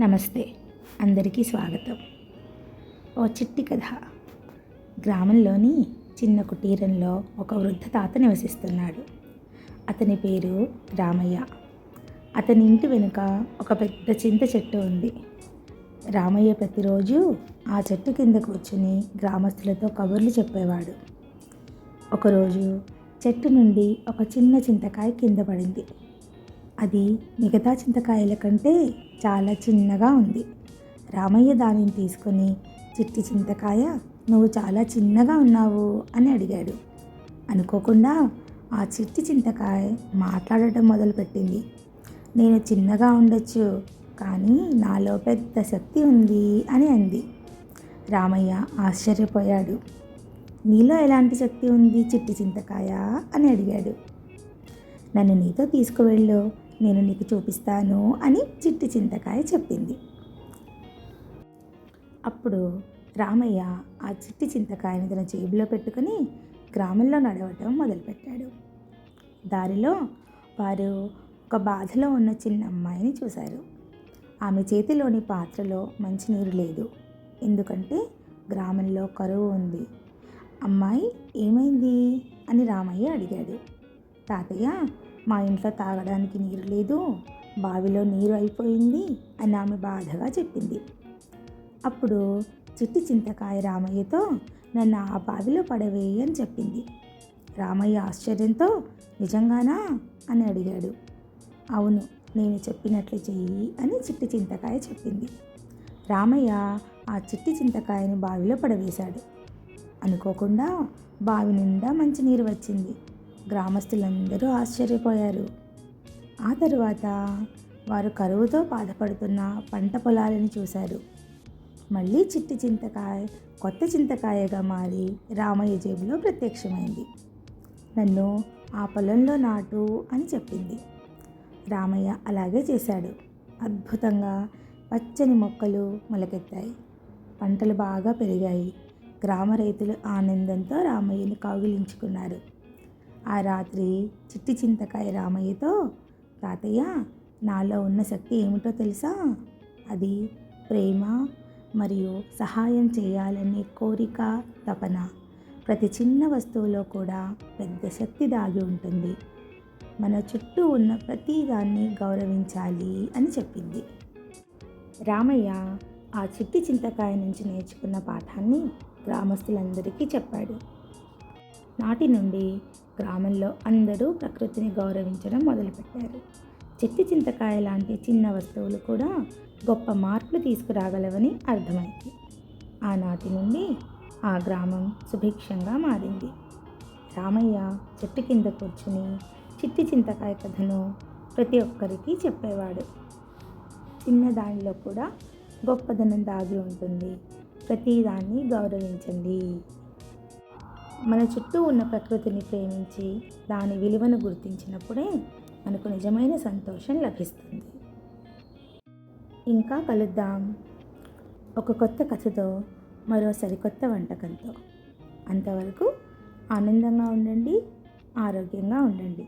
నమస్తే, అందరికీ స్వాగతం. ఓ చిట్టి కథ. గ్రామంలోని చిన్న కుటీరంలో ఒక వృద్ధ తాత నివసిస్తున్నాడు. అతని పేరు రామయ్య. అతని ఇంటి వెనుక ఒక పెద్ద చింత చెట్టు ఉంది. రామయ్య ప్రతిరోజు ఆ చెట్టు కింద కూర్చుని గ్రామస్తులతో కబుర్లు చెప్పేవాడు. ఒకరోజు చెట్టు నుండి ఒక చిన్న చింతకాయ కింద పడింది. అది మిగతా చింతకాయల కంటే చాలా చిన్నగా ఉంది. రామయ్య దానిని తీసుకొని, చిట్టి చింతకాయ, నువ్వు చాలా చిన్నగా ఉన్నావు అని అడిగాడు. అనుకోకుండా ఆ చిట్టి చింతకాయ మాట్లాడటం మొదలుపెట్టింది. నేను చిన్నగా ఉండొచ్చు, కానీ నాలో పెద్ద శక్తి ఉంది అని అంది. రామయ్య ఆశ్చర్యపోయాడు. నీలో ఎలాంటి శక్తి ఉంది చిట్టి చింతకాయ అని అడిగాడు. నన్ను నీతో తీసుకువెళ్ళు, నేను నీకు చూపిస్తాను అని చిట్టి చింతకాయ చెప్పింది. అప్పుడు రామయ్య ఆ చిట్టి చింతకాయని తన జేబులో పెట్టుకుని గ్రామంలో నడవటం మొదలుపెట్టాడు. దారిలో వారు ఒక బాధలో ఉన్న చిన్న అమ్మాయిని చూశారు. ఆమె చేతిలోని పాత్రలో మంచినీరు లేదు, ఎందుకంటే గ్రామంలో కరువు ఉంది. అమ్మాయి, ఏమైంది అని రామయ్య అడిగాడు. తాతయ్య, మా ఇంట్లో తాగడానికి నీరు లేదు, బావిలో నీరు అయిపోయింది అని ఆమె బాధగా చెప్పింది. అప్పుడు చిట్టి చింతకాయ రామయ్యతో, నన్ను ఆ బావిలో పడవేయి అని చెప్పింది. రామయ్య ఆశ్చర్యంతో, నిజంగానా అని అడిగాడు. అవును, నేను చెప్పినట్లు చెయ్యి అని చిట్టి చింతకాయ చెప్పింది. రామయ్య ఆ చిట్టి చింతకాయని బావిలో పడవేశాడు. అనుకోకుండా బావి నిండా మంచినీరు వచ్చింది. గ్రామస్తులందరూ ఆశ్చర్యపోయారు. ఆ తరువాత వారు కరువుతో బాధపడుతున్న పంట పొలాలను చూశారు. మళ్ళీ చిట్టి చింతకాయ కొత్త చింతకాయగా మారి రామయ్య జేబులో ప్రత్యక్షమైంది. నన్ను ఆ పొలంలో నాటు అని చెప్పింది. రామయ్య అలాగే చేశాడు. అద్భుతంగా పచ్చని మొక్కలు మొలకెత్తాయి. పంటలు బాగా పెరిగాయి. గ్రామ రైతులు ఆనందంతో రామయ్యను కౌగిలించుకున్నారు. ఆ రాత్రి చిట్టి చింతకాయ రామయ్యతో, తాతయ్య, నాలో ఉన్న శక్తి ఏమిటో తెలుసా? అది ప్రేమ మరియు సహాయం చేయాలనే కోరిక, తపన. ప్రతి చిన్న వస్తువులో కూడా పెద్ద శక్తి దాగి ఉంటుంది. మన చుట్టూ ఉన్న ప్రతి దాన్ని గౌరవించాలి అని చెప్పింది. రామయ్య ఆ చిట్టి చింతకాయ నుంచి నేర్చుకున్న పాఠాన్ని గ్రామస్తులందరికీ చెప్పాడు. నాటి నుండి గ్రామంలో అందరూ ప్రకృతిని గౌరవించడం మొదలుపెట్టారు. చిట్టి చింతకాయ లాంటి చిన్న వస్తువులు కూడా గొప్ప మార్పులు తీసుకురాగలవని అర్థమైంది. ఆనాటి నుండి ఆ గ్రామం సుభిక్షంగా మారింది. రామయ్య చెట్టు కింద కూర్చుని చిట్టి చింతకాయ కథను ప్రతి ఒక్కరికి చెప్పేవాడు. చిన్నదానిలో కూడా గొప్పదనం దాగి ఉంటుంది. ప్రతిదాన్ని గౌరవించండి. మన చుట్టూ ఉన్న ప్రకృతిని ప్రేమించి దాని విలువను గుర్తించినప్పుడే మనకు నిజమైన సంతోషం లభిస్తుంది. ఇంకా కలుద్దాం ఒక కొత్త కథతో, మరో సరికొత్త వంటకంతో. అంతవరకు ఆనందంగా ఉండండి, ఆరోగ్యంగా ఉండండి.